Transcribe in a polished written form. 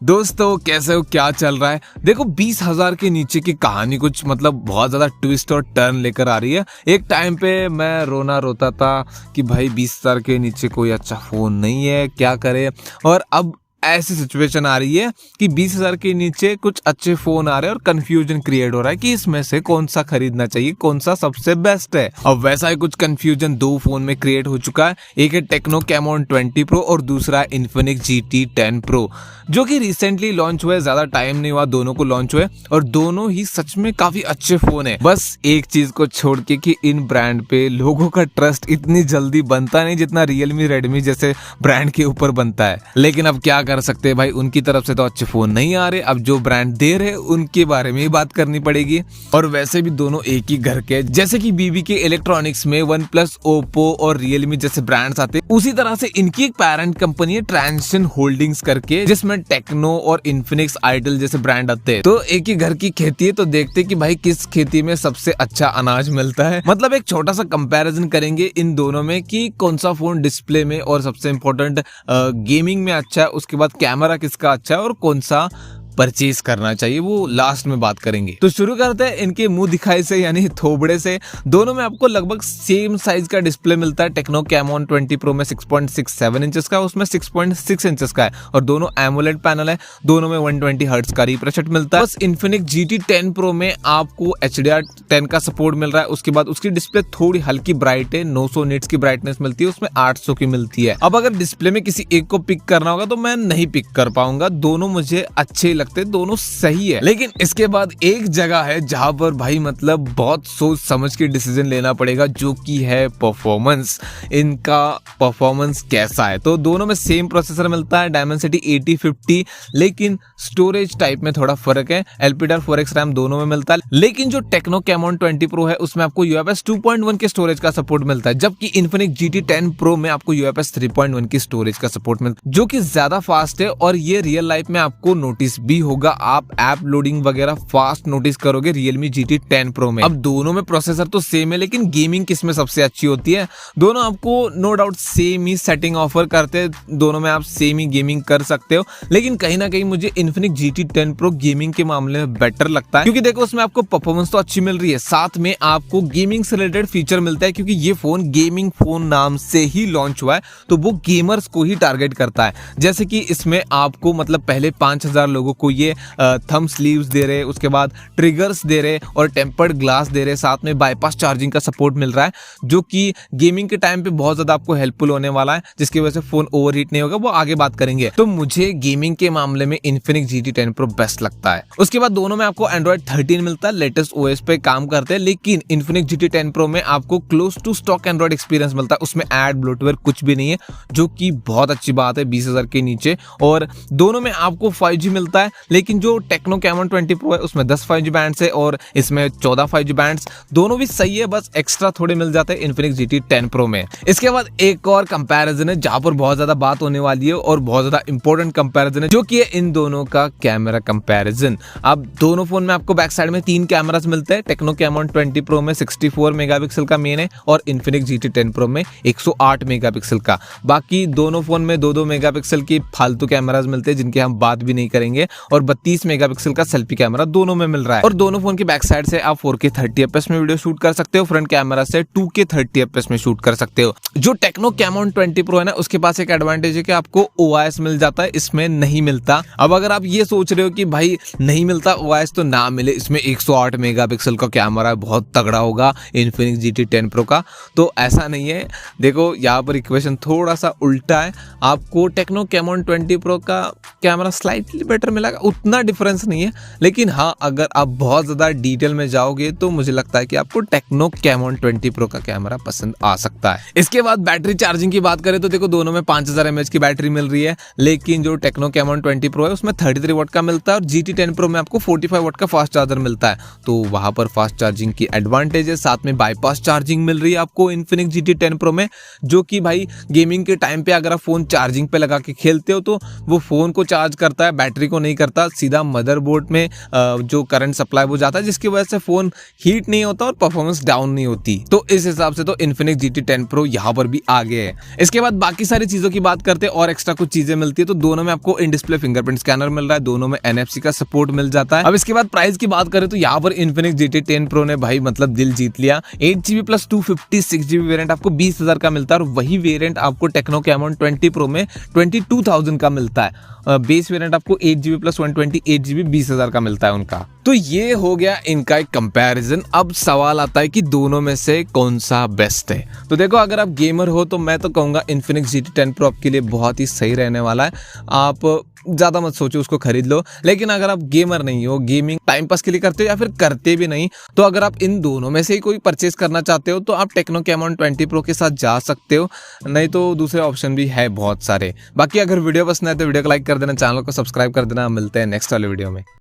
दोस्तों कैसे हो, क्या चल रहा है। देखो 20,000 के नीचे की कहानी कुछ मतलब बहुत ज्यादा ट्विस्ट और टर्न लेकर आ रही है। एक टाइम पे मैं रोता था कि भाई 20,000 के नीचे कोई अच्छा फोन नहीं है, क्या करे। और अब ऐसी सिचुएशन आ रही है कि 20,000 के नीचे कुछ अच्छे फोन आ रहे हैं और कंफ्यूजन क्रिएट हो रहा है कि इसमें से कौन सा खरीदना चाहिए, कौन सा सबसे बेस्ट है। अब वैसा ही कुछ कंफ्यूजन दो फोन में क्रिएट हो चुका है। एक है टेक्नो कैमॉन 20 प्रो और दूसरा है इन्फिनिक्स GT 10 प्रो, जो कि रिसेंटली लॉन्च हुए, ज्यादा टाइम नहीं हुआ दोनों को लॉन्च हुए, और दोनों ही सच में काफी अच्छे फोन है। बस एक चीज को छोड़ के कि इन ब्रांड पे लोगों का ट्रस्ट इतनी जल्दी बनता नहीं जितना रियलमी रेडमी जैसे ब्रांड के ऊपर बनता है। लेकिन अब क्या कर सकते हैं भाई, उनकी तरफ से तो अच्छे फोन नहीं आ रहे। अब जो ब्रांड दे रहे उनके बारे में ही बात करनी पड़ेगी। और वैसे भी दोनों एक ही घर के, जैसे कि बीबी के इलेक्ट्रॉनिक्स में वन प्लस, ओप्पो और रियलमी जैसे ब्रांड्स आते हैं, उसी तरह से इनकी एक पैरेंट कंपनी है ट्रांजिशन होल्डिंग्स करके, जिसमें टेक्नो और इन्फिनिक्स आइडल जैसे ब्रांड आते हैं। तो एक ही घर की खेती है, तो देखते हैं कि भाई किस खेती में सबसे अच्छा अनाज मिलता है। मतलब एक छोटा सा कंपैरिजन करेंगे इन दोनों में कि कौन सा फोन डिस्प्ले में और सबसे इम्पोर्टेंट गेमिंग में अच्छा है, उसके बाद कैमरा किसका अच्छा है और कौन सा परचेज करना चाहिए, वो लास्ट में बात करेंगे। तो शुरू करते हैं इनके मुंह दिखाई से, यानी थोबड़े से। दोनों में आपको लगभग सेम साइज का डिस्प्ले मिलता है। टेक्नो कैमॉन 20 प्रो में 6.67 इंचेस का, उसमें 6.6 इंचेस का है, और दोनों एमोलेड पैनल है। दोनों में 120 हर्ट्ज का रिफ्रेश रेट मिलता है। बस इन्फिनिक्स GT 10 प्रो में आपको HDR10 का सपोर्ट मिल रहा है। उसके बाद उसकी डिस्प्ले थोड़ी हल्की ब्राइट है, 900 निट्स की ब्राइटनेस मिलती है, उसमें 800 की मिलती है। अब अगर डिस्प्ले में किसी एक को पिक करना होगा तो मैं नहीं पिक कर पाऊंगा, दोनों मुझे अच्छे लगते, दोनों सही है। लेकिन इसके बाद एक जगह है जहां पर भाई मतलब बहुत सोच समझ के डिसीजन लेना पड़ेगा, जो कि है परफॉर्मेंस। इनका परफॉर्मेंस कैसा है। तो दोनों में सेम प्रोसेसर मिलता है, डायमेंसिटी 8050, लेकिन स्टोरेज टाइप में थोड़ा फर्क है। LPDDR4X रैम दोनों में मिलता है, लेकिन जो टेक्नो कैमॉन 20 प्रो है उसमें आपको UFS 2.1 के स्टोरेज का सपोर्ट मिलता है, जबकि इन्फिनिक्स GT 10 प्रो में आपको UFS 3.1 की स्टोरेज का सपोर्ट मिलता है, जो कि ज्यादा फास्ट है। और ये रियल लाइफ में आपको नोटिस भी होगा, आप ऐप लोडिंग वगैरह फास्ट नोटिस करोगे रियलमी GT 10 प्रो में। अब दोनों में प्रोसेसर तो सेम है, लेकिन गेमिंग किस में सबसे अच्छी होती है। दोनों आपको नो डाउट सेम ही सेटिंग ऑफर करते हैं, दोनों में आप सेम ही गेमिंग कर सकते हो, लेकिन कहीं ना कहीं मुझे इन्फिनिक्स GT 10 प्रो गेमिंग के मामले में बेटर लगता है, क्योंकि देखो उसमें आपको परफॉर्मेंस तो अच्छी मिल रही है, साथ में आपको गेमिंग से रिलेटेड फीचर मिलता है, क्योंकि ये फोन गेमिंग फोन नाम से ही लॉन्च हुआ है, तो वो गेमर्स को ही टारगेट करता है। जैसे कि इसमें आपको मतलब पहले 5,000 लोगों को ये थंब स्लीव्स दे रहे, उसके बाद ट्रिगर्स दे रहे और टेम्पर्ड ग्लास दे रहे, साथ में बाईपास चार्जिंग का सपोर्ट मिल रहा है, जो कि गेमिंग के टाइम पे बहुत ज्यादा आपको हेल्पफुल होने वाला है, जिसकी वजह से फोन ओवरहीट नहीं होगा, वो आगे बात करेंगे। तो मुझे गेमिंग के मामले में इन्फिनिक्स GT 10 प्रो बेस्ट लगता है। उसके बाद दोनों में आपको Android 13 मिलता है, लेटेस्ट OS पे काम करते हैं, लेकिन इन्फिनिक्स GT 10 प्रो में आपको close to stock Android experience मिलता है, उसमें एड ब्लोटवेयर कुछ भी नहीं है, जो कि बहुत अच्छी बात है 20,000 के नीचे। और दोनों में आपको 5G मिलता है, लेकिन जो टेक्नो कैमॉन 20 प्रो है उसमें 10 5G बैंड्स है और इसमें 14 5G बैंड्स, दोनों भी सही है, बस एक्स्ट्रा थोड़े मिल जाते हैं इन्फिनिक्स GT 10 प्रो में। इसके बाद एक और कंपैरिजन है जहां पर बहुत ज्यादा बात होने वाली है और बहुत ज्यादा इंपॉर्टेंट कंपैरिजन है, जो कि है इन दोनों का कैमरा कंपैरिजन। अब दोनों फोन में आपको बैक साइड में 3 कैमरास मिलते हैं। टेक्नो कैमॉन 20 प्रो में 64 मेगापिक्सल का मेन है और इन्फिनिक्स GT 10 प्रो में 108 मेगापिक्सल का। बाकी दोनों फोन में 2-2 मेगापिक्सल की फालतू कैमरास मिलते हैं, जिनकी हम बात भी नहीं करेंगे, और 32 मेगापिक्सल का सेल्फी कैमरा दोनों में मिल रहा है। और दोनों फोन की बैक साइड से आप 4K 30fps में वीडियो शूट कर सकते हो, फ्रंट कैमरा से 2K 30fps में शूट कर सकते हो। जो टेक्नो कैमॉन 20 प्रो है ना, उसके पास एक एडवांटेज है कि आपको OIS मिल जाता है, इसमें नहीं मिलता। अब अगर आप ये सोच रहे हो कि भाई नहीं मिलता OIS तो ना मिले, इसमें 108 मेगापिक्सल का कैमरा बहुत तगड़ा होगा इन्फिनिक्स GT 10 प्रो का, तो ऐसा नहीं है। देखो यहाँ पर इक्वेशन थोड़ा सा उल्टा है, आपको टेक्नो कैमॉन 20 प्रो का कैमरा स्लाइटली बेटर मिलेगा, उतना डिफरेंस नहीं है, लेकिन हाँ अगर आप बहुत ज्यादा डिटेल में जाओगे तो मुझे लगता है कि आपको टेक्नो कैमॉन 20 प्रो का कैमरा पसंद आ सकता है। इसके बाद बैटरी चार्जिंग की बात करें तो देखो दोनों में 5000 mAh की बैटरी मिल रही है, लेकिन जो टेक्नो कैमॉन 20 प्रो है उसमें 33 वाट का मिलता है और GT 10 प्रो में आपको 45 वाट का फास्ट चार्जर मिलता है, तो वहां पर फास्ट चार्जिंग की एडवांटेज है। साथ में बाईपास चार्जिंग मिल रही है आपको इन्फिनिक्स GT 10 प्रो में, जो कि भाई गेमिंग के टाइम पे अगर आप फोन चार्जिंग पे लगा के खेलते हो तो वो फोन को चार्ज करता है, बैटरी को नहीं नहीं करता, सीधा मदरबोर्ड में जो करंट सप्लाई वो जाता है, जिसकी वजह से फ़ोन हीट नहीं होता और परफॉर्मेंस डाउन नहीं होती। तो इस हिसाब से तो Infinix GT 10 Pro यहाँ पर भी आगे है। इसके बाद बाकी सारी चीज़ों की बात करते हैं और एक्स्ट्रा कुछ चीज़ें मिलती है। तो दोनों में आपको इन डिस्प्ले फिंगरप्रिंट स्कैनर मिल रहा है, दोनों में NFC का सपोर्ट मिल जाता है। अब इसके बाद प्राइस की बात करें तो यहाँ पर Infinix GT 10 Pro ने भाई मतलब दिल जीत लिया। 8GB प्लस 256GB वेरिएंट आपको 20,000 का मिलता है और वही वेरिएंट आपको टेक्नो कैमॉन 20 Pro में 22,000 का मिलता है। बेस वेरिएंट आपको 8GB प्लस 128GB 20,000 का मिलता है उनका। तो ये हो गया इनका एक कंपैरिजन। अब सवाल आता है कि दोनों में से कौन सा बेस्ट है। तो देखो, अगर आप गेमर हो तो मैं तो कहूँगा Infinix GT 10 Pro आपके लिए बहुत ही सही रहने वाला है। आप ज़्यादा मत सोचो, उसको खरीद लो। लेकिन अगर आप गेमर नहीं हो, गेमिंग टाइम पास के लिए करते हो या फिर करते भी नहीं, तो अगर आप इन दोनों में से ही कोई परचेज करना चाहते हो तो आप टेक्नो कैमॉन 20 Pro के साथ जा सकते हो, नहीं तो दूसरे ऑप्शन भी है बहुत सारे। बाकी अगर वीडियो पसंद है तो वीडियो को लाइक कर देना, चैनल को सब्सक्राइब कर देना। मिलते हैं नेक्स्ट वाले वीडियो में।